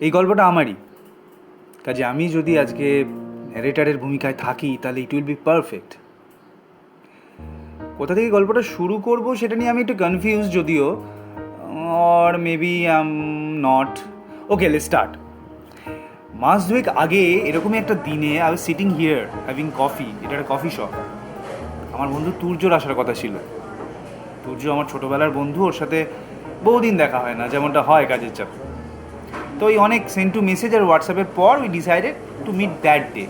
এই গল্পটা আমারই, কাজে আমি যদি আজকে ন্যারেটারের ভূমিকায় থাকি তাহলে ইট উইল বি পারফেক্ট। কোথা থেকে গল্পটা শুরু করব সেটা নিয়ে আমি একটু কনফিউজ যদিও, or maybe I am not. Okay, let's start. মাস দুয়েক আগে এরকমই একটা দিনে I was sitting here having coffee, এটা একটা কফি শপ। আমার বন্ধু তুর্যর আসার কথা ছিল। তুর্য আমার ছোটোবেলার বন্ধু, ওর সাথে বহুদিন দেখা হয় না, যেমনটা হয় কাজের চাপ। তো ওই অনেক সেন্ড টু মেসেজ আর হোয়াটসঅ্যাপের পর we decided to meet that day.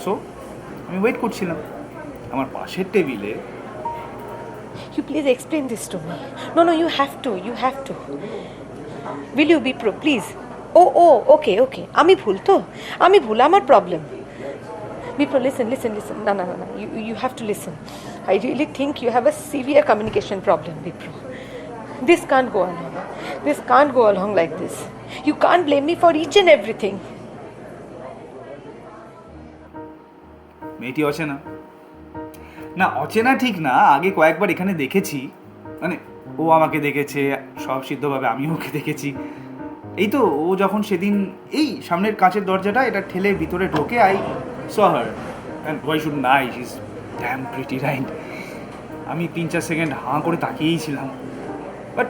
So আমি ওয়েট করছিলাম আমার পাশের টেবিলে। You please explain this to me. No, you have to. You have to. Will you be pro, please? Oh, okay. আমি ভুল তো? আমি ভুল, আমার problem. Bipro, listen. No. You have to listen. I really think you have a severe communication problem, Bipro. This can't go along. This can't go along like this. You can't blame me for each and everything. মেয়েটি অচেনা না, অচেনা ঠিক না, আগে কয়েকবার এখানে দেখেছি, মানে ও আমাকে দেখেছে সব সিদ্ধভাবে, আমিও ওকে দেখেছি। এই তো ও যখন সেদিন এই সামনের কাঁচের দরজাটা এটা ঠেলে ভিতরে ঢোকে, I saw her and why should নাই, she is damn pretty, right? আমি 3-4 সেকেন্ড হাঁ করে তাকিয়েই ছিলাম, বাট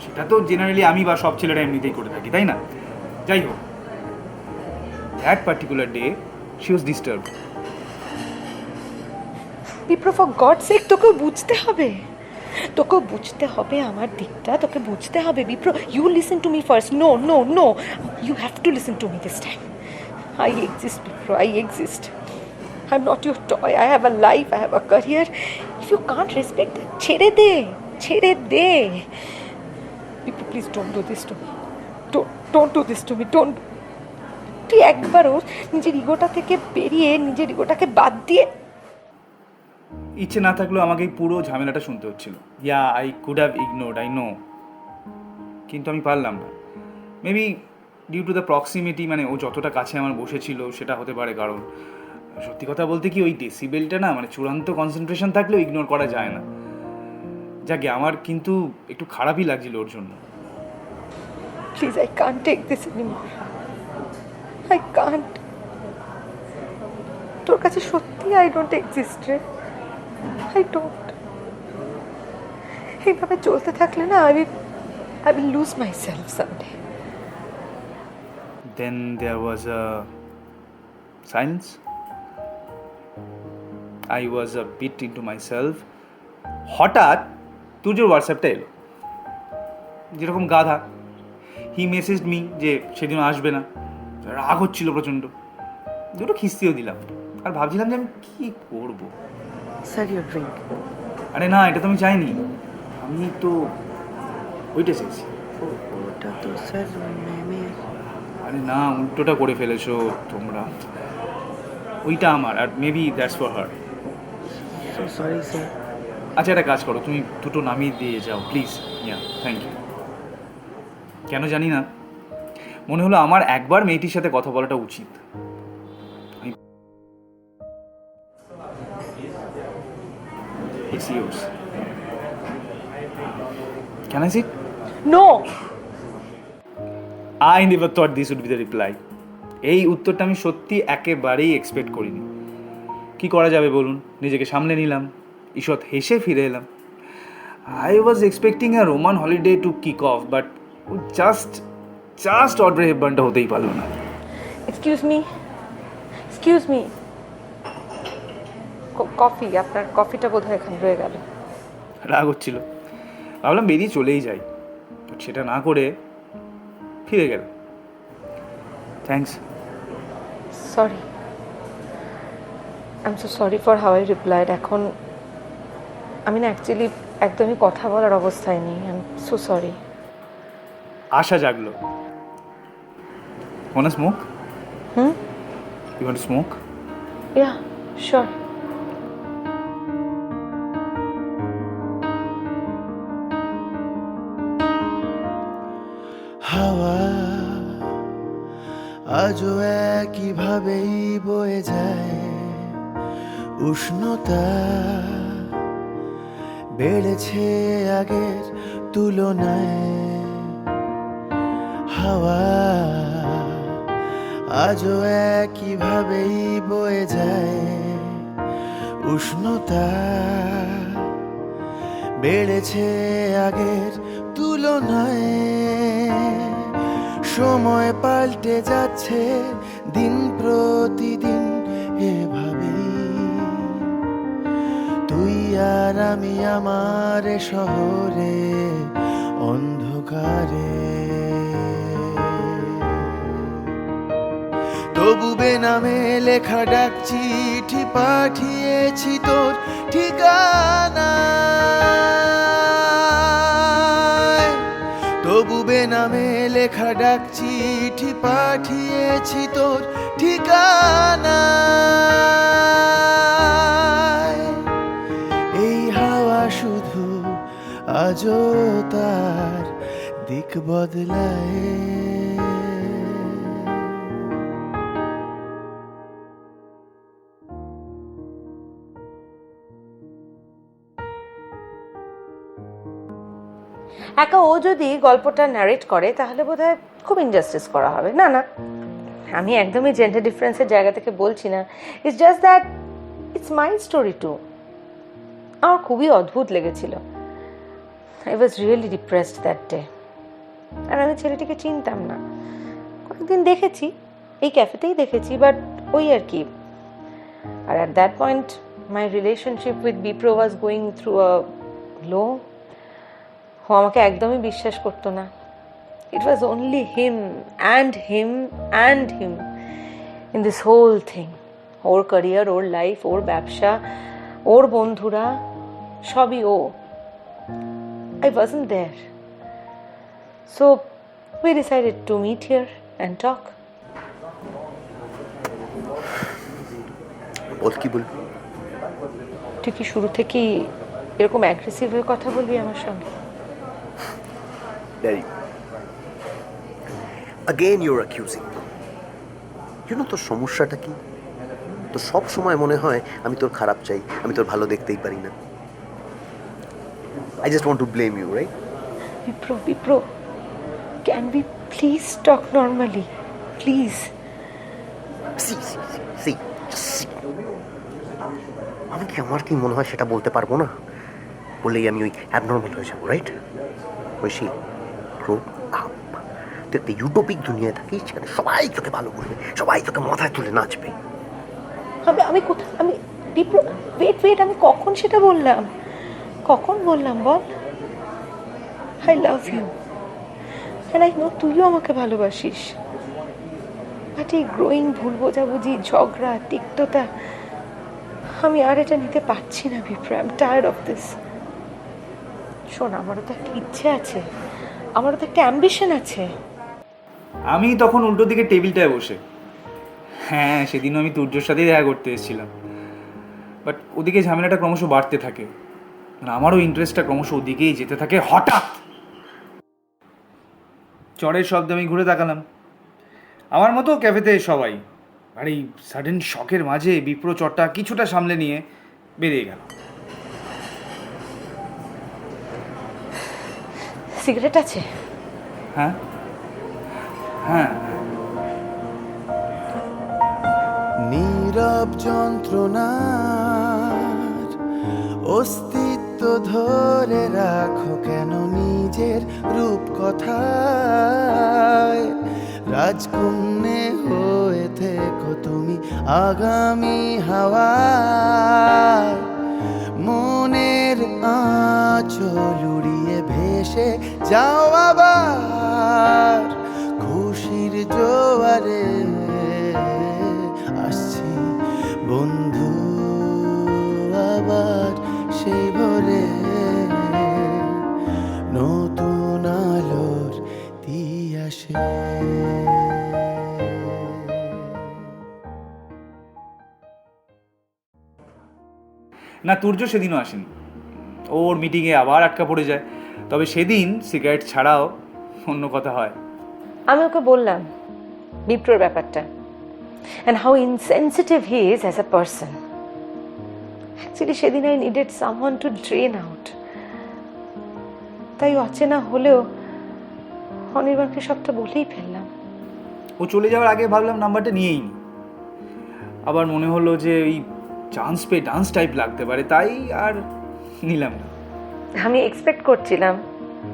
সেটা তো জেনারেলি আমি বা সব ছেলেরা এমনিতেই করে থাকি, তাই না? যাই হোক, that particular day she was disturbed. Bipro, for God's sake, তোকেও বুঝতে হবে। তোকেও বুঝতে হবে আমার দিকটা, তোকে বুঝতে হবে। Bipro, you listen to me first. No. You have to listen to me this time. I exist, Bipro. I exist. I'm not your toy. I have a life. I have a career. If you can't respect that, ছেড়ে দে. Bipro, please don't do this to me. Don't do this to me. Don't. তুই একবারও নিজের ইগোটা থেকে বেরিয়ে, নিজের ইগোটাকে বাদ দিয়ে ইচ্ছে না থাকলেও আমাকে এই পুরো ঝামেলাটা শুনতে হচ্ছিল। Yeah, I could have ignored, I know, কিন্তু আমি পারলাম না। Maybe due to the proximity, মানে ও যতটা কাছে আমার বসেছিল সেটা হতে পারে কারণ। সত্যি কথা বলতে কি, ওই ডেসিবেলটা না, মানে চূড়ান্ত কনসেন্ট্রেশন থাকলেও ইগনোর করা যায় না। যাকে আমার কিন্তু একটু খারাপই লাগছিল ওর জন্য। Please, I can't take this anymore. I can't. তোর কাছে সত্যি I don't exist রে. I don't. এইভাবে চলতে থাকলে না I will lose myself someday. Then there was a silence. I was a bit into myself. হঠাৎ তুজোর হোয়াটসঅ্যাপটা এলো, যেরকম গাধা। হি মেসেজড মি যে সেদিন আসবে না, রাগ হচ্ছিল প্রচণ্ড, দুটো খিস্তিও দিলাম, আর ভাবছিলাম যে আমি কী করবো। Sir, your drink. আরে না, এটা তো আমি চাইনি, আমি তো ওইটা চাইছি। ওটা তো স্যার ম্যামের। আরে না, উল্টোটা করে ফেলেছো তোমরা, ওইটা আমার, আর maybe that's for her. So sorry sir. আচ্ছা, একটা কাজ করো, তুমি দুটো নামিয়ে দিয়ে যাও প্লিজ। Yeah, thank you. কেন জানি না, মনে হলো আমার একবার মেয়েটির সাথে কথা বলাটা উচিত। Can I sit? No. I never thought this would be the reply. এই উত্তরটা আমি সত্যি একেবারেই এক্সপেক্ট করিনি। কি করা যাবে বলুন, নিজেকে সামলে নিলাম, ঈষৎ হেসে ফিরে এলাম। I was expecting a Roman holiday to kick off, but just Audrey হেপবার্নটা হতেই পারলো না। Excuse me. কফি, আপনার কফিটা বোধহয় এখানে রয়ে গেল। রাগ হচ্ছিল, ভাবলাম বেরিয়ে চলেই যাই, বাট সেটা না করে ফিরে গেল। Thanks. Sorry, I am so sorry for how I replied. এখন আমি না অ্যাকচুয়ালি একদমই কথা বলার অবস্থায় নেই। I am so sorry. আশা জাগলো। Want smoke? You want smoke? Yeah, sure. হাওয়া আজও একইভাবেই বয়ে যায়, উষ্ণতা বেড়েছে আগের তুলনায়। হাওয়া আজও একইভাবেই বয়ে যায়, উষ্ণতা বেড়েছে আগের তুলনায়, সময় পাল্টে যাচ্ছে দিন প্রতিদিন এভাবেই, তুই আর আমি আমার শহরে অন্ধকারে। তবু বেনামে লেখা ডাক চিঠি পাঠিয়েছি তোর ঠিকানা, তবু বেনামে লেখা ডাক চিঠি পাঠিয়েছি তোর ঠিকানা। এই হাওয়া শুধু আজও তার দিক বদলায়। একা ও যদি গল্পটা ন্যারেট করে তাহলে বোধহয় খুব ইনজাস্টিস করা হবে। না না, আমি একদমই জেন্ডার ডিফারেন্সের জায়গা থেকে বলছি না, it's just that it's my story too. আমার খুবই অদ্ভুত লেগেছিল। I was really depressed that day. আর আমি ছেলেটিকে চিনতাম না, কয়েকদিন দেখেছি, এই ক্যাফেতেই দেখেছি, বাট ওই আর কি। আর at that point my relationship with Bipro was going through a low. ও আমাকে একদমই বিশ্বাস করতো না। It was only him and him and him in this whole thing. ওর ক্যারিয়ার, ওর লাইফ, ওর ব্যবসা, ওর বন্ধুরা, সবই ও। I wasn't there. So we decided to meet here and talk. বল, কি বলবি? তুই কি শুরু থেকেই এরকম অ্যাগ্রেসিভ হয়ে কথা বলবি আমার সঙ্গে? Daddy, again you're accusing. তোর সমস্যাটা কি? তো সব সময় মনে হয় আমি তোর খারাপ চাই, আমি তোর ভালো দেখতেই পারি না। I just want to blame you, right? Vipro, can we please talk normally? Please. See. আমি কি আমার কি মনে হয় সেটা বলতে পারবো না? বললেই আমি ওই অ্যাবনর্মাল হয়ে যাবো, রাইট? Oishi, grow up. তুই একটা ইউটোপিক দুনিয়ায় থাকিস, সেখানে সবাই তোকে ভালো বলবে, সবাই তোকে মাথায় তুলে নাচবে। আমি Vipro, wait, আমি কখন সেটা বললাম? কখন বললাম বল? I love you and I know তুইও আমাকে ভালোবাসিস, বাট এই গ্রোয়িং ভুল বোঝাবুঝি, ঝগড়া, তিক্ততা, আমি আর এটা নিতে পারছি না Vipro. I'm tired of this. শোন, আমারও তো একটা ইচ্ছে আছে, আমারও তো একটা অ্যাম্বিশন আছে। আমি তখন উল্টো দিকে টেবিলটায় বসে, হ্যাঁ সেদিনও আমি তুর্যর সাথেই দেখা করতে এসেছিলাম, বাট ওদিকে ঝামেলাটা ক্রমশ বাড়তে থাকে, আমারও ইন্টারেস্টটা ক্রমশ ওদিকেই যেতে থাকে। হঠাৎ চড়ের শব্দে আমি ঘুরে তাকালাম, আমার মতো ক্যাফেতে সবাই, আর এই সাডেন শকের মাঝে বিপ্র চটটা কিছুটা সামলে নিয়ে বেরিয়ে গেল। সিগারেট আছে? হ্যাঁ। নীরব যন্ত্রণার অস্তিত্ব ধরে রাখো কেন নিজের রূপ কথায়, রাজকন্যে হয়ে থেকো তুমি আগামী হাওয়ায়, মনের আঁচল উড়িয়ে ভেসে যাও আবার, খুশির জোয়ারে আসছি বন্ধু আবার সেই ভোরে, নতুন আলোর তিয়াসে। না, তুর্য সেদিনও আসেনি, ওর মিটিংয়ে আবার আটকা পড়ে যায়। তবে সেদিন সিগারেট ছাড়াও অন্য কথা হয়। আমি ওকে বললাম বিপ্রর ব্যাপারটা, and how insensitive he is as a person. Actually সেদিন I needed someone to drain out. তাই অচেনা হলেও অনির্বাণকে সবটা বলেই ফেললাম। ও চলে যাওয়ার আগে ভাবলাম নাম্বারটা নিয়েই নি, আবার মনে হলো যে ওই চান্স পেয়ে ডান্স টাইপ লাগতে পারে, তাই আর নিলাম না। আমি এক্সপেক্ট করছিলাম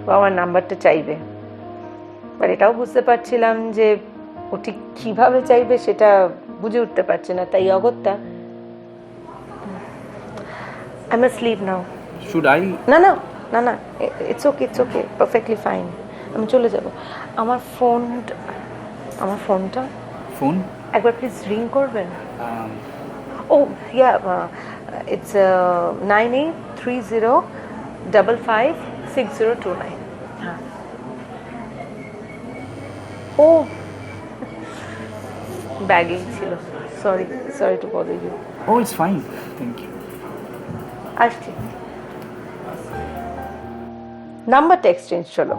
ও আমার নাম্বারটা চাইবে, বাট এটাও বুঝতে পারছিলাম যে ও ঠিক কীভাবে চাইবে সেটা বুঝে উঠতে পারছে না, তাই অগত্যা I must leave now. Should I? না না না না, ইটস ওকে পারফেক্টলি ফাইন, আমি চলে যাব। আমার ফোনটা ফোন? একবার প্লিজ রিং করবেন। Oh yeah, it's 9830556029। হ্যাঁ। ও ব্যাগেই ছিল, sorry to bother you. Oh it's fine, thank you. আসছি, নাম্বারটা এক্সচেঞ্জ হলো।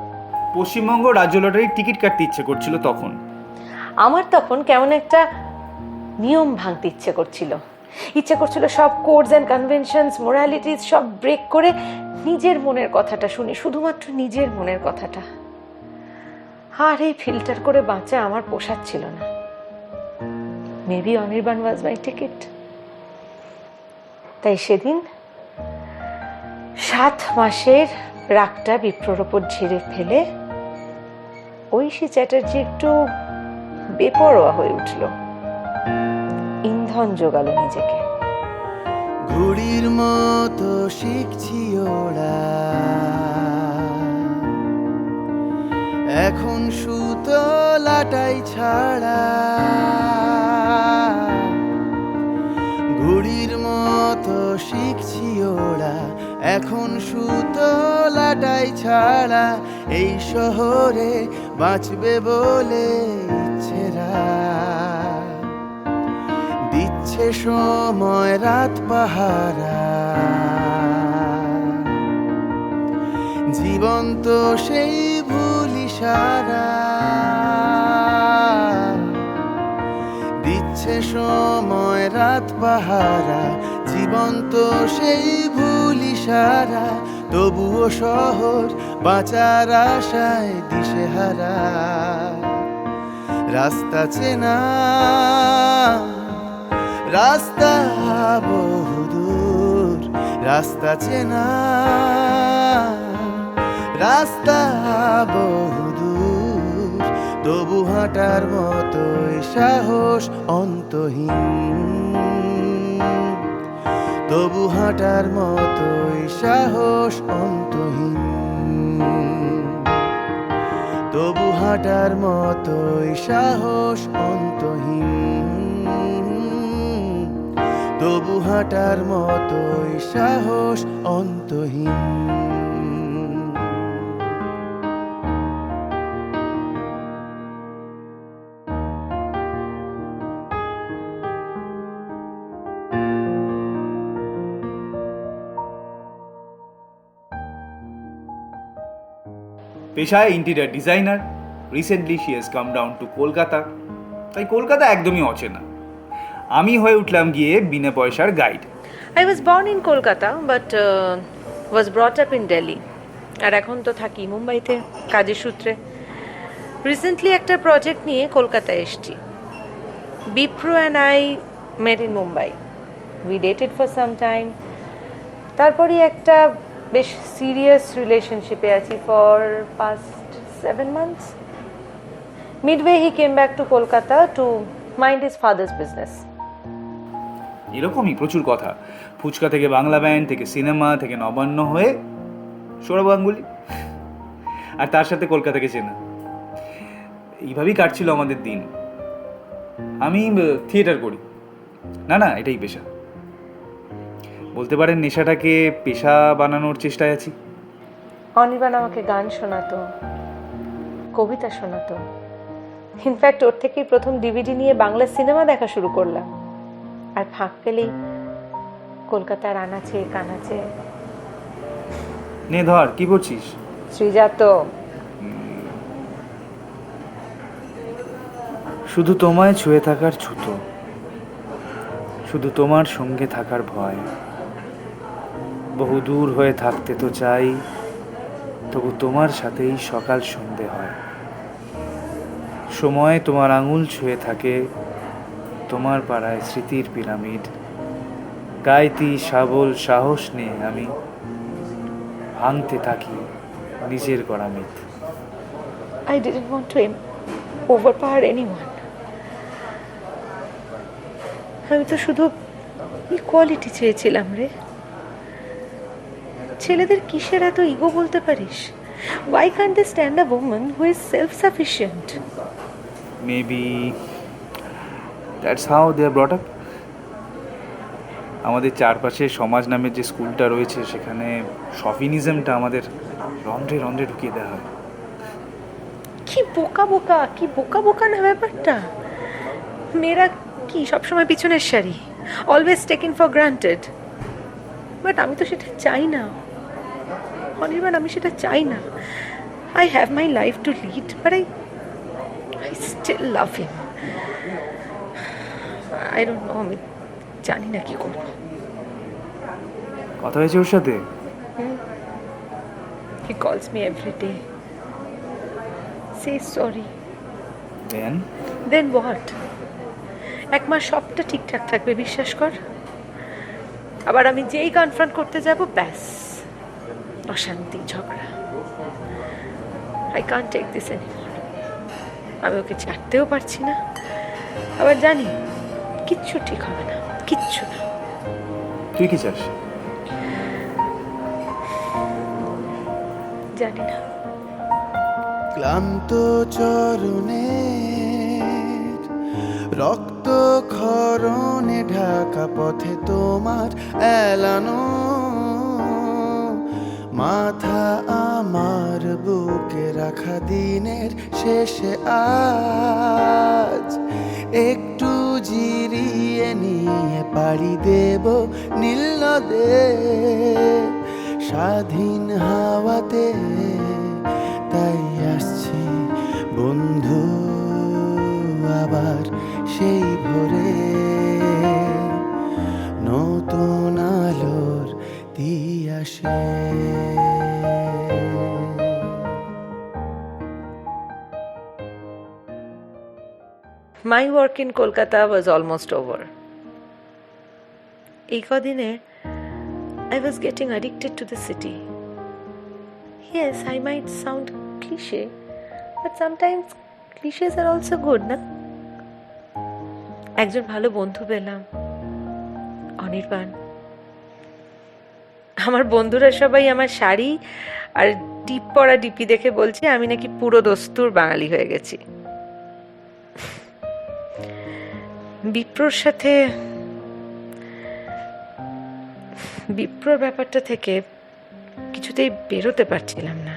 পশ্চিমবঙ্গ রাজ্য লটারির টিকিট কাটতে ইচ্ছে করছিল তখন। আমার তখন কেমন একটা নিয়ম ভাঙতে ইচ্ছে করছিল সব কোডস অ্যান্ড কনভেনশনস, মোরালিটিস সব ব্রেক করে নিজের মনের কথাটা শুনি, শুধুমাত্র নিজের মনের কথাটা। আর এই ফিল্টার করে বাঁচা আমার পোষাচ্ছিল না। Maybe Anirban was my ticket. তাই সেদিন 7 মাসের রাগটা বিপ্রর ওপর ঝেড়ে ফেলে ঐশী চ্যাটার্জি একটু বেপরোয়া হয়ে উঠল, ইন্ধন জোগালো নিজেকে। ঘুড়ির মতো শিখছি ওড়া, এখন সুতো লাটাই ছাড়া। ঘুড়ির মতো শিখছি ওড়া, এখন সুতো লাটাই ছাড়া। এই শহরে বাঁচবে বলে ইচ্ছেরা দিচ্ছে সময় রাত পাহারা। জীবন্ত সেই ভুল ইশারা দিচ্ছে সময় রাত পাহারা। জীবন্ত সেই ভুল ইশারা, তবুও শহর বাঁচার আশায় দিশেহারা। রাস্তা চেনা, রাস্তা বহুদূর, রাস্তা চেনা, রাস্তা বহুদূর। তবু হাঁটার মতোই সাহস অন্তহীন, তবু হাঁটার মতোই সাহস অন্তহীন, তবু হাঁটার মতোই সাহস অন্তহীন, তবু হাঁটার মতোই সাহস অন্তহীন। পেশায় interior designer, recently she has come down to Kolkata. তাই কলকাতা একদমই অচেনা। আমি হয়ে উঠলাম গিয়ে বিনা পয়সার guide. I was born in Kolkata but was brought up in Delhi. আর এখন তো থাকি মুম্বাইতে কাজের সূত্রে। রিসেন্টলি একটা প্রজেক্ট নিয়ে কলকাতায় এসেছি। Bipro and I met in Mumbai. We dated for some time. তারপরই একটা বেশ সিরিয়াস রিলেশনশিপে আছি for past 7 months. Midway he came back to Kolkata to mind his father's business. এরকমই প্রচুর কথা, ফুচকা থেকে বাংলা ব্যান্ড, থেকে সিনেমা, থেকে নবান্ন হয়ে সৌরভ গাঙ্গুলি, আর তার সাথে কলকাতাকে চেনা। এইভাবেই কাটছিল আমাদের দিন। আমি থিয়েটার করি, না এটাই পেশা। বলতে পারেন নেশাটাকে পেশা বানানোর চেষ্টায় আছি। অনির্বাণ আমাকে গান শোনাতো, কবিতা শোনাতো। ইনফ্যাক্ট ওর থেকেই প্রথম ডিভিডি নিয়ে বাংলা সিনেমা দেখা শুরু করলাম। আর ফাঁক পেলেই কলকাতার আনাচে কানাচে। নে ধর, কি করছিস? শ্রীজাত। শুধু তোমায় ছুঁয়ে থাকার ছুতো, শুধু তোমার সঙ্গে থাকার ভয়। বহু দূর হয়ে থাকতে তো চাই, তবু তোমার সাথেই সকাল সন্ধে হয়। সময় তোমার আঙুল ছুঁয়ে থাকে, তোমার পাড়ায় স্মৃতির পিরামিড, গাইতি সাবল সাহস নিয়ে আমি ভাঙতে থাকি নিজের গড়া myth. I didn't want to overpower anyone. আমি তো শুধু ইকুয়ালিটি চেয়েছিলাম রে। ছেলেদের কিসের এত ইগো বলতে পারিস? Why can't they stand a woman who is self-sufficient? Maybe that's how they are brought up. আমাদের চারপাশে সমাজ নামের যে স্কুলটা রয়েছে সেখানে শফিনিজমটা আমাদের রন্ধ্রে রন্ধ্রে ঢুকিয়ে দেওয়া হয়। কি বোকা বোকা না ব্যাপারটা। মেয়েরা কি সবসময় পিছনের সারি, always taken for granted. But আমি তো সেটা চাই না অনির্বাণ, আমি সেটা চাই না। I have my life to lead, but I still love him. I don't know, আমি জানি না কি করবো। কথা হয়েছে ওর সাথে? He calls me every day. Says sorry. Then Then what? এক মাস সবটা ঠিকঠাক থাকবে, বিশ্বাস কর। আবার আমি যেই কনফ্রন্ট করতে যাব, ব্যাস অশান্তি, ঝগড়া। I can't take this anymore. আমি ওকে ছাড়তেও পারছি না, আবার জানি কিচ্ছু ঠিক হবে না, কিচ্ছু না। তুই কি চাস? জানি না। ক্লান্ত চরণে রক্ত ক্ষরণে ঢাকা পথে তোমার এলানো মাথা আমার বুকে রাখা দিনের শেষে আজ একটু জিরিয়ে নিয়ে পাড়ি দেব নীল নদে স্বাধীন হাওয়াতে। তাই আসছি বন্ধু আবার সেই ভোরে নতুন আলোর দিয়াশে। My work in Kolkata was almost over. এই কদিনে I was getting addicted to the city. Yes, I might sound cliche, but sometimes cliches are also good, না? একজন ভালো বন্ধু পেলাম, অনির্বাণ। আমার বন্ধুরা সবাই আমার শাড়ি আর টিপ পরা ডিপি দেখে বলছে আমি নাকি পুরো দস্তুর বাঙালি হয়ে গেছি। বিপ্রর সাথে বিপ্রর ব্যাপারটা থেকে কিছুতেই বেরোতে পারছিলাম না।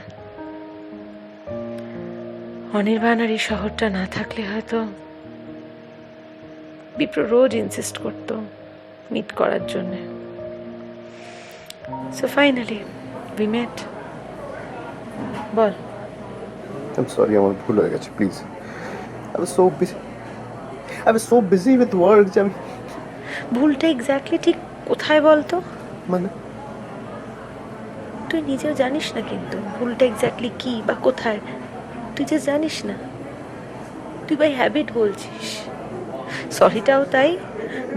অনির্বাণ আর এই শহরটা না থাকলে হয়তো বিপ্র রোজ ইনসিস্ট করতো মিট করার জন্য। So finally we met. বল। I'm sorry, আমার ভুল হয়ে গেছে, please. I was so busy with work যে আমি ভুলটা এক্স্যাক্টলি ঠিক কোথায় বলতো? মানে তুই নিজেও জানিস না, কিন্তু ভুলটা এক্স্যাক্টলি কি বা কোথায় তুই যে জানিস না। তুই বাই হ্যাবিট বলছিস। সরিটাও তাই,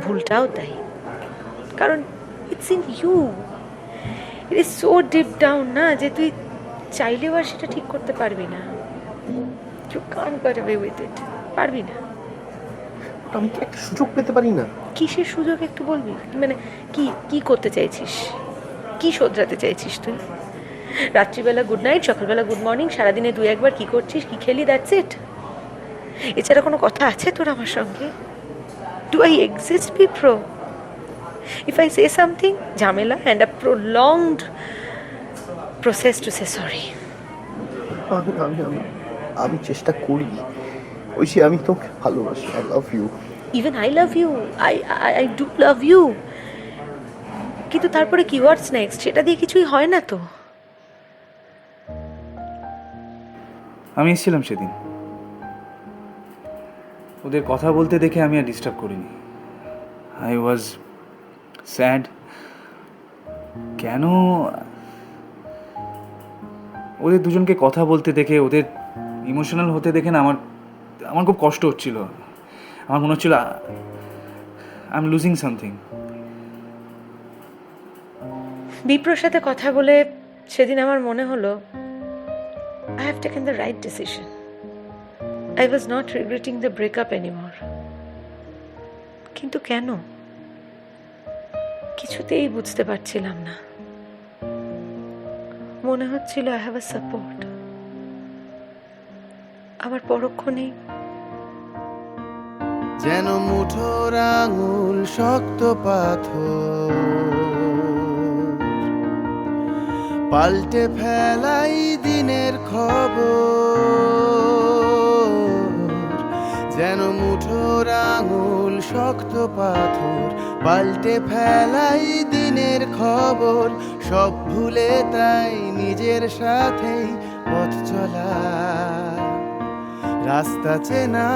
ভুলটাও তাই, কারণ it's in you. It is so deep down না, যে তুই চাইলেও আর সেটা ঠিক করতে পারবি না। You can't get away with it, পারবি না। আমি কি একটা সুযোগ পেতে পারি না? কিসের সুযোগ একটু বলবি? মানে কি কি করতে চাইছিস? কি শোধরাতে চাইছিস তুই? রাত্রিবেলা গুড নাইট, সকালবেলা গুড মর্নিং, সারাদিনে দুই একবার কি করছিস, কি খেলি, দ্যাটস ইট। এছাড়া কোনো কথা আছে তোর আমার সঙ্গে? Do I exist, Bipro? If I say something, ঝামেলা and a prolonged process to say sorry. আমি চেষ্টা করি, ওই যে আমি তোকে ভালোবাসি, I love you. Even I love you, I do love you. কিন্তু তারপরে কি হোয়াটস নেক্সট, সেটা দিয়ে কিছুই হয় না তো। আমি এসেছিলাম সেদিন, ওদের কথা বলতে দেখে আমি আর ডিস্টার্ব করিনি। I was sad. কেন ওদের দুজনকে কথা বলতে দেখে, ওদের ইমোশনাল হতে দেখে না আমার আমার খুব কষ্ট হচ্ছিল, আমার মনে হচ্ছিল আই এম লুজিং সামথিং। বিপ্রর সাথে কথা বলে সেদিন আমার মনে হলো I have taken the right decision. I was not regretting the breakup anymore. কিন্তু কেন কিছুতেই বুঝতে পারছিলাম না। মনে হচ্ছিল আই হ্যাভ আ সাপোর্ট, আবার পরক্ষণেই যেন মুঠোর আঙুল শক্ত পাথর, পাল্টে ফেলাই দিনের খবর। যেন মুঠোর আঙুল শক্ত পাথর, পাল্টে ফেলাই দিনের খবর। সব ভুলে তাই নিজের সাথেই পথ চলা, রাস্তা চেনা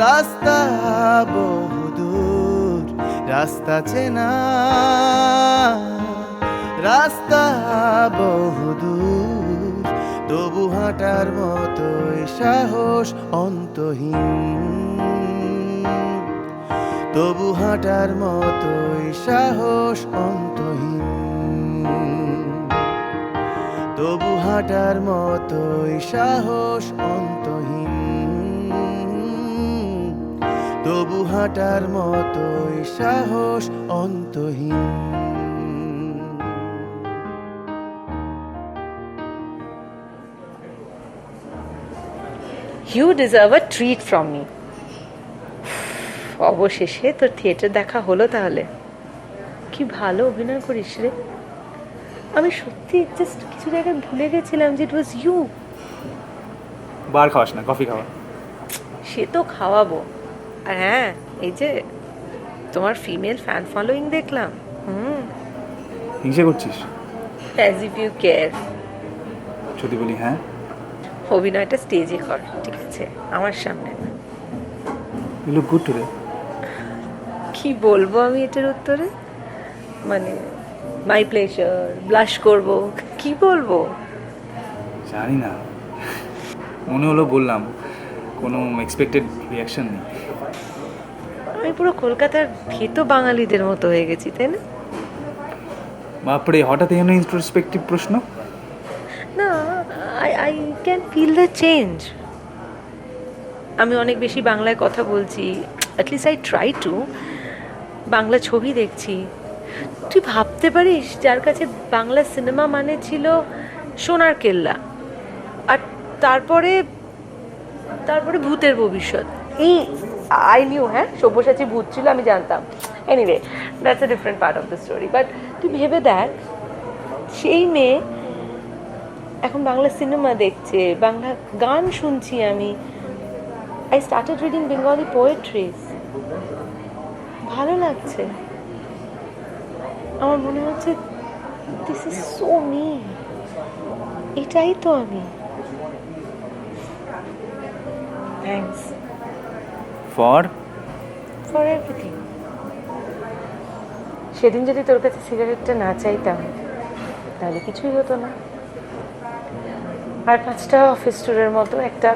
রাস্তা বহুদূর, রাস্তা চেনা রাস্তা বহুদূর। তবু হাঁটার মতোই সাহস অন্তহীন, তবু হাঁটার মতোই সাহস অন্তহীন, তবু হাঁটার মতোই সাহস অন্তহীন, তবু হাঁটার মতোই সাহস অন্তহীন। You deserve a treat from me. অবশেষে তোর থিয়েটার দেখা হলো তাহলে। কি ভালো অভিনয় করিস রে। আমি সত্যি জাস্ট কিছু জায়গায় ভুলে গেছিলাম যে ইট ওয়াজ ইউ। বার খাওয়াস না, কফি খাওয়া। সে তো খাওয়াবো। আর হ্যাঁ, এই যে তোমার ফিমেল ফ্যান ফলোয়িং দেখলাম। হিংসে করছিস? As if you care. যদি বলি হ্যাঁ, অভিনয়টা স্টেজে কর, ঠিক আছে, আমার সামনে না। You look good today. কি বলবো আমি এটার উত্তরে? মানে মাই প্লেজার, ব্লাশ করব, কি বলবো? জানি না, মনে হলো বললাম, কোনো এক্সপেক্টেড রিয়াকশন নেই। আমি পুরো কলকাতার ভীত বাঙালিদের মতো হয়ে গেছি, তাই না? বাপরে, হঠাৎ এমন ইন্ট্রোস্পেক্টিভ প্রশ্ন। না, I can feel the change. আমি অনেক বেশি বাংলায় কথা বলছি, at least I try to. Bangla ছবি দেখছি। তুই ভাবতে পারিস যার কাছে বাংলা সিনেমা মানে ছিল সোনার কেল্লা, আর তারপরে তারপরে ভূতের ভবিষ্যৎ। এই আই নিউ, হ্যাঁ, সব্যসাচী ভূত ছিল, আমি জানতাম। Anyway, that's a different part of the story. But তুই ভেবে দেখ, সেই মেয়ে এখন বাংলা সিনেমা দেখছে, বাংলা গান শুনছি আমি। I started reading Bengali poetries. ভালো লাগছে। আমার মনে হচ্ছে দিস ইজ সো মি। এটাই তো আমি। Thanks for for everything. সেদিন যদি তোর কাছে সিগারেটটা না চাইতাম তাহলে কিছুই হতো না। আর 5টা অফিস ট্যুরের মতো একটা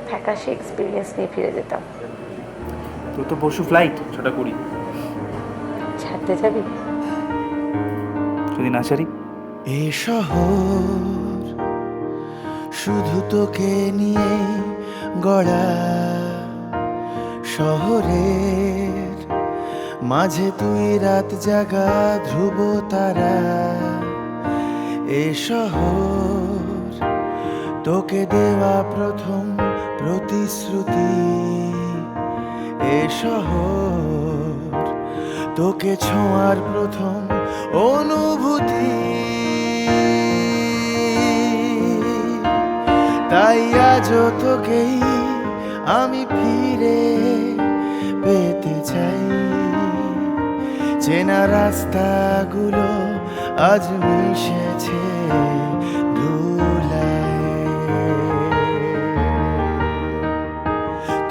ফ্যাকাশে এক্সপিরিয়েন্স নিয়ে ফিরে যেতাম। তোর তো পরশু ফ্লাইট, 6টা 20। ছাড়তে যাবি? যদি না ছাড়ি? এ শহর শুধু তোকে নিয়ে গড়া, শহরের মাঝে তুই রাত জাগা ধ্রুব তারা। এ শহর তোকে দেওয়া প্রথম প্রতিশ্রুতি। এ শহর তোকে ছোঁয়ার প্রথম অনুভূতি। তাই আজও তোকেই আমি ফিরে পেতে চাই। চেনা রাস্তাগুলো আজ মিশেছে ধুলায়,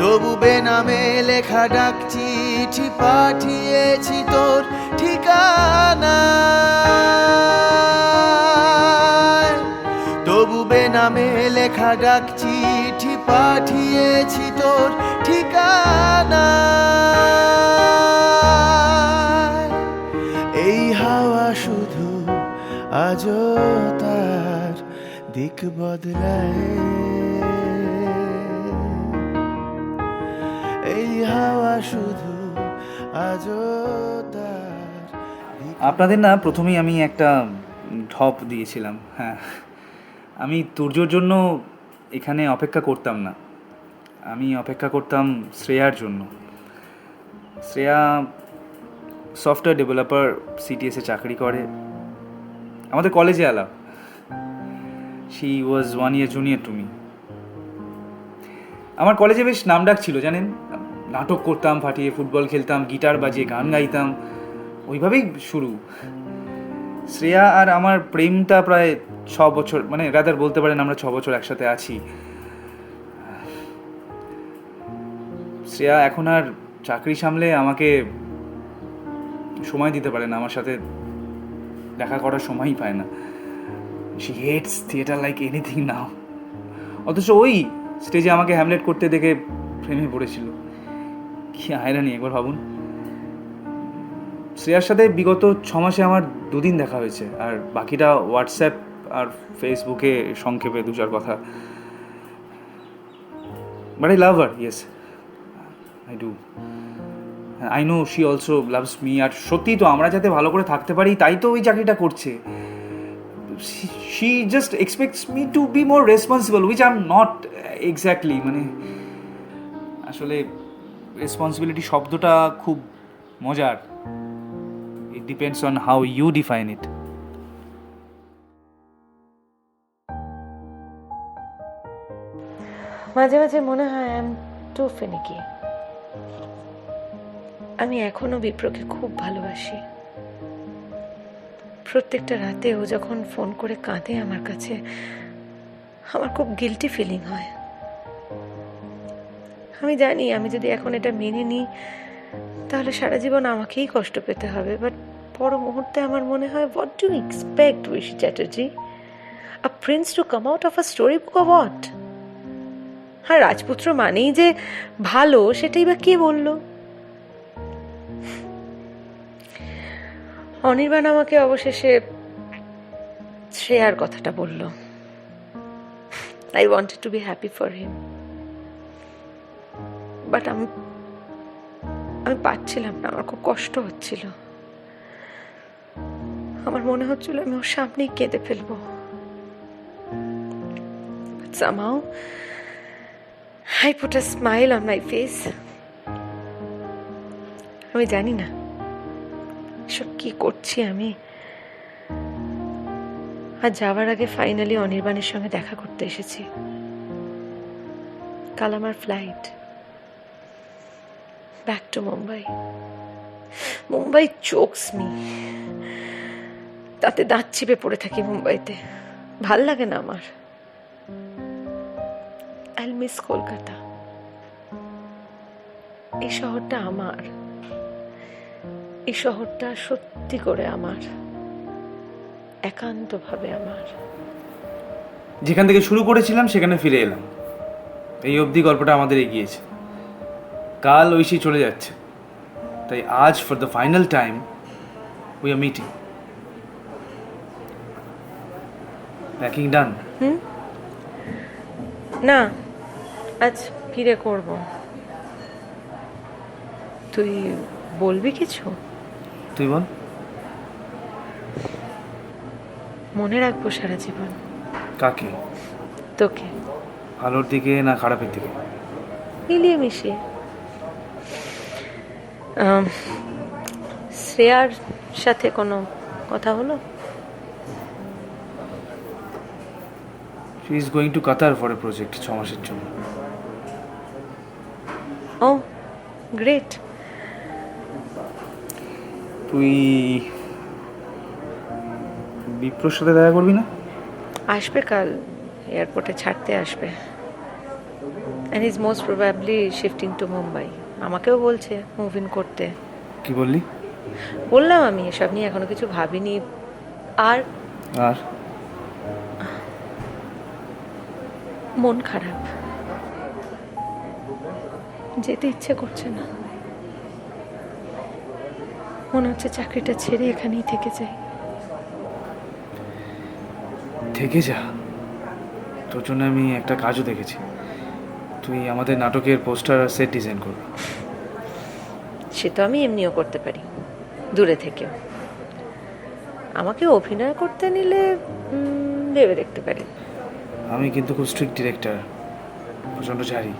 তবু বেনামে লেখা ডাক চিঠি পাঠিয়েছি তোর ঠিকানায়। তবু বেনামে লেখা ডাক চিঠি পাঠিয়েছি তোর ঠিকানা। এই হাওয়া শুধু আজও তার দিক বদলায়, এই হাওয়া শুধু আজও তার দিক। আপনাদের না প্রথমেই আমি একটা ঢপ দিয়েছিলাম। হ্যাঁ, আমি তুর্যর জন্য এখানে অপেক্ষা করতাম না, আমি অপেক্ষা করতাম শ্রেয়ার জন্য। শ্রেয়া সফটওয়্যার ডেভেলপার, সিটিএসে চাকরি করে, আমাদের কলেজে আলাপ। She was 1 year junior to me. আমার কলেজে বেশ নামডাক ছিল জানেন, নাটক করতাম ফাটিয়ে, ফুটবল খেলতাম, গিটার বাজিয়ে গান গাইতাম, ওইভাবেই শুরু। শ্রেয়া আর আমার প্রেমটা প্রায় 6 বছর, মানে রাদার বলতে পারেন আমরা 6 বছর একসাথে আছি। শ্রেয়া এখন আর চাকরি সামলে আমাকে সময় দিতে পারে না, আমার সাথে দেখা করার সময়ই পায় না। She hates theatre like anything now. অথচ ওই স্টেজে আমাকে হ্যামলেট করতে দেখে প্রেমে পড়েছিল। কি আয়রানি, একবার ভাবুন। শ্রেয়ার সাথে বিগত 6 মাসে আমার 2 দিন দেখা হয়েছে, আর বাকিটা হোয়াটসঅ্যাপ আর ফেসবুকে সংক্ষেপে 2-4 কথা। But I love her, yes I do. I know she also loves me. আর সত্যি তো আমরা যাতে ভালো করে থাকতে পারি তাই তো ওই চাকরিটা করছে। She just expects me to be more responsible, which I am not exactly. মানে আসলে রেসপন্সিবিলিটি শব্দটা খুব মজার। It depends on how you define it. মাঝে মাঝে মনে হয় আই এম টু ফিনিকি। আমি এখনো বিপ্রকে খুব ভালোবাসি। প্রত্যেকটা রাতে ও যখন ফোন করে কাঁদে আমার কাছে, আমার খুব গিল্টি ফিলিং হয়। আমি জানি আমি যদি এখন এটা মেনে নিই তাহলে সারা জীবন আমাকেই কষ্ট পেতে হবে, বাট পর মুহূর্তে আমার মনে হয়, what do you expect Rishi Chatterjee? A prince to come out of a story book of what? আর রাজপুত্র মানেই যে ভালো সেটাই বা কে বললো? অনির্বাণ আমাকে অবশেষে শ্রেয়ার কথাটা বলল। I wanted to be happy for him, but আমি পারছিলাম না। আমার খুব কষ্ট হচ্ছিল। আমার মনে হচ্ছিল আমি ওর সামনেই কেঁদে ফেলবো। somehow I put a smile on my face. আমি জানি না সব কি করছি আমি। আর যাওয়ার আগে ফাইনালি অনির্বাণের সঙ্গে দেখা করতে এসেছি। কাল আমার flight back to Mumbai. Mumbai chokes me. তাতে দাঁত চিপে পড়ে থাকি মুম্বাইতে, ভাল লাগে না আমার। I'll miss Kolkata. এই শহরটা আমার, এই শহরটা সত্যি করে আমার, একান্তভাবে আমার। যেখান থেকে শুরু করেছিলাম সেখানে ফিরে এলাম। এই অবধি গল্পটা আমাদের এগিয়েছে। কাল ঐশী চলে যাচ্ছে, তাই আজ for the final time we are meeting. Packing ডান? না, আজ ফিরে করব। তুই বলবি কিছু? তুই বল। মনে রাখবো সারা জীবন। কাকে? তোকে। ভালোর দিকে না খারাপের দিকে? মিলিয়ে মিশিয়ে। শ্রেয়ার সাথে কোনো কথা হলো? She is going to Qatar for a project 6 মাসের জন্য। ও গ্রেট। তুই বিপ্রর সাথে দেখা করবি না? আসবে কাল, এয়ারপোর্টে ছাড়তে আসবে। And is most probably shifting to Mumbai. আমাকেও বলছে মুভ ইন করতে। কি বললি? বললাম আমি এসব নিয়ে এখনো কিছু ভাবিনি। আর আর মন খারাপ। যেতে ইচ্ছে করছে না, মনে হচ্ছে চাকরিটা ছেড়ে এখানেই থেকে যাই। থেকে যা, তোর জন্য আমি একটা কাজও দেখেছি। তুই আমাদের নাটকের পোস্টার আর সেট ডিজাইন করবি। সে তো আমি এমনিও করতে পারি, দূরে থেকেও। আমাকে অভিনয় করতে নিলে ভেবে দেখতে পারি। আমি কিন্তু খুব স্ট্রিক্ট ডিরেক্টর, প্রচণ্ড ঝাড়ি।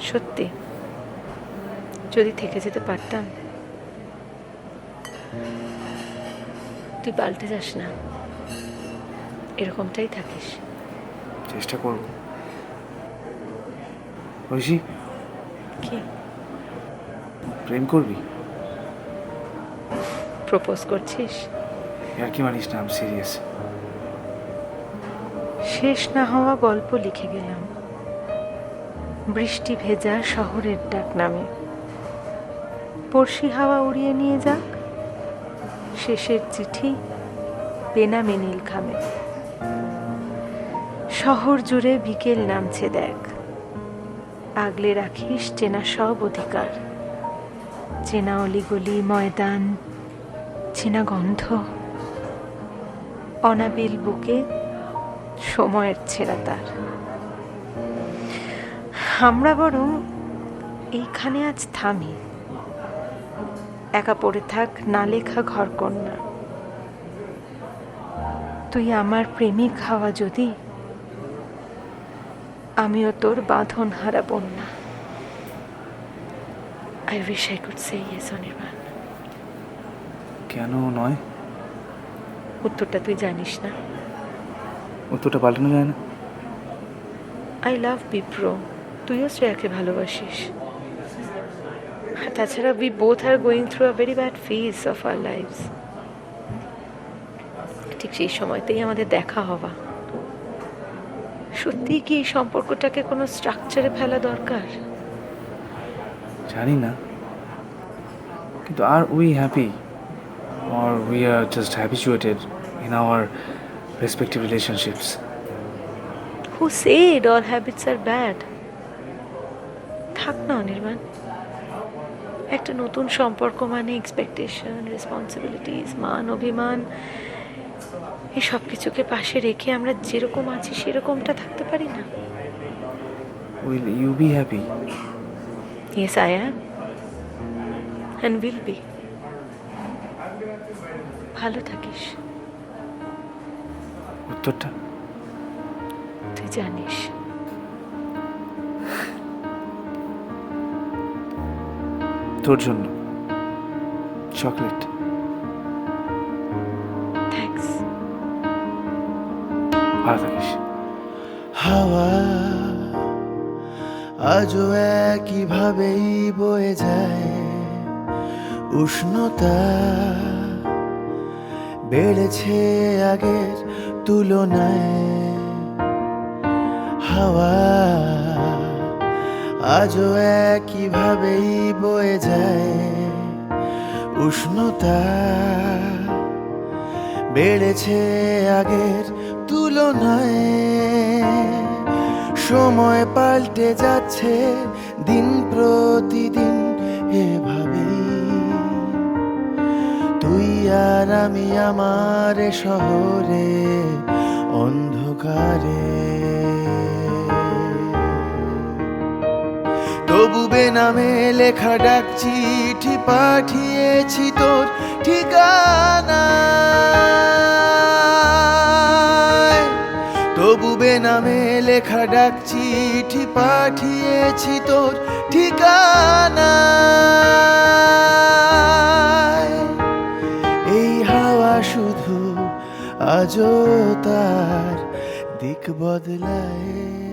সত্যি, যদি থেকে যেতে পারতাম। তুই পাল্টে যাস না, এরকমটাই থাকিস। চেষ্টা করব। ঐশী, কি প্রেম করবি? প্রপোজ করছিস? আর কি মানিস না, আমি সিরিয়াস। শেষ না হওয়া গল্প লিখে গেলাম বৃষ্টি ভেজা শহরের ডাক নামে। পড়শি হাওয়া উড়িয়ে নিয়ে যাক শেষের চিঠি বেনামে নীল খামে। শহর জুড়ে বিকেল নামছে দেখ, আগলে রাখিস চেনা সব অধিকার। চেনা অলিগলি ময়দান, চেনা গন্ধ, অনাবিল বুকে সময়ের ছেঁড়া তার। আমরা বরং এইখানে আজ থামি, একা পড়ে থাক না লেখা ঘরকন্যা। তুই আমার প্রেমিক হওয়া যদি, আমিও তোর বাঁধন হারা বন্যা। I wish I could say yes, Anirban. কেন নয়? উত্তরটা তুই জানিস না। উত্তরটা পাল্টানো যায় না। আই লাভ বিপ্র, তুইও শ্রেয়াকে ভালোবাসিস। তাছাড়া we both are going through a very bad phase of our lifes. ঠিক সেই সময়তেই আমাদের দেখা হওয়া। সত্যিই কি এই সম্পর্কটাকে কোনো স্ট্রাকচারে ফেলা দরকার? জানি না, কিন্তু are we happy or we are just habituated in our respective relationships? Who said all habits are bad? থাক না অনির্বাণ, একটা নতুন সম্পর্ক মানে এক্সপেকটেশন, রেসপন্সিবিলিটিস, মান অভিমান, এই সব কিছুকে পাশে রেখে আমরা যেরকম আছি সেরকমটা থাকতে পারি না? Will you be happy? Yes, I am and will be. ভালো থাকিস। উত্তরটা তুই জানিস। তোর জন্য চকলেট। থ্যাঙ্কস। ভালো থাকিস। হাওয়া আজও একইভাবেই বয়ে যায়, উষ্ণতা বেড়েছে আগের তুলনায়। হাওয়া আজও একইভাবেই বয়ে যায়, উষ্ণতা বেড়েছে আগের তুলনায়। সময় পাল্টে যাচ্ছে দিন প্রতিদিন এভাবেই। তুই আর আমি আমার শহরে অন্ধকারে, তবু বেনামে লেখা ডাক চিঠি পাঠিয়েছি তোর ঠিকানা। তবু বেনামে লেখা ডাক চিঠি পাঠিয়েছি তোর ঠিকানা। এই হাওয়া শুধু আজও তার দিক বদলায়।